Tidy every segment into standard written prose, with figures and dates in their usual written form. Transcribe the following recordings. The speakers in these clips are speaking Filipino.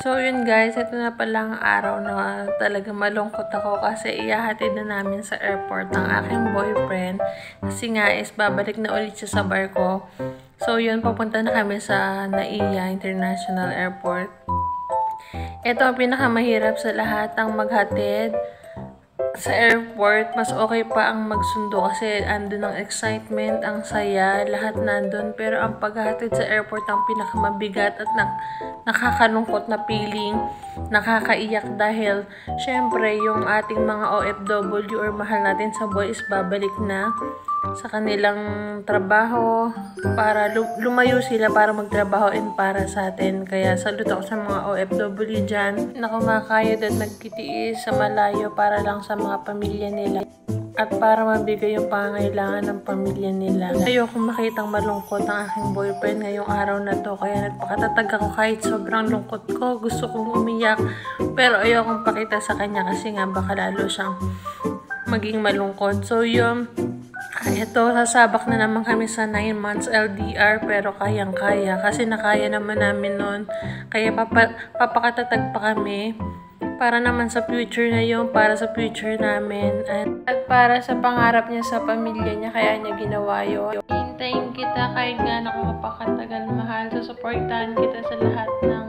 So, yun guys, ito na pala ang araw na talaga malungkot ako kasi ihahatid na namin sa airport ang aking boyfriend. Kasi nga is babalik na ulit siya sa barko. So, yun, papunta na kami sa NAIA International Airport. Ito ang pinakamahirap sa lahat, ang maghatid sa airport. Mas okay pa ang magsundo kasi andun ang excitement, ang saya, lahat nandun. Pero ang paghahatid sa airport ang pinakamabigat at nakakalungkot na feeling, nakakaiyak dahil syempre yung ating mga OFW or mahal natin sa buhay is babalik na sa kanilang trabaho para lumayo sila para magtrabaho and para sa atin. Kaya salut ako sa mga OFW dyan na kumakayod at nagtitiis sa malayo para lang sa mga pamilya nila at para mabigay yung pangangailangan ng pamilya nila. Ayoko makitang malungkot ang aking boyfriend ngayong araw na to, kaya nagpakatatag ako kahit sobrang lungkot ko. Gusto kong umiyak pero ayokong pakita sa kanya kasi nga baka lalo siyang maging malungkot. So yun, ito, sasabak na naman kami sa 9 months LDR pero kayang-kaya kasi nakaya naman namin nun. Kaya papakatatag pa kami para naman sa future na yun, para sa future namin at para sa pangarap niya sa pamilya niya, kaya niya ginawa yun. Hintayin kita kahit nga nakakapakatagal, mahal. Susuportahan kita sa lahat ng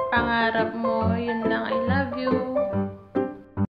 pangarap mo. Yun lang, I love you.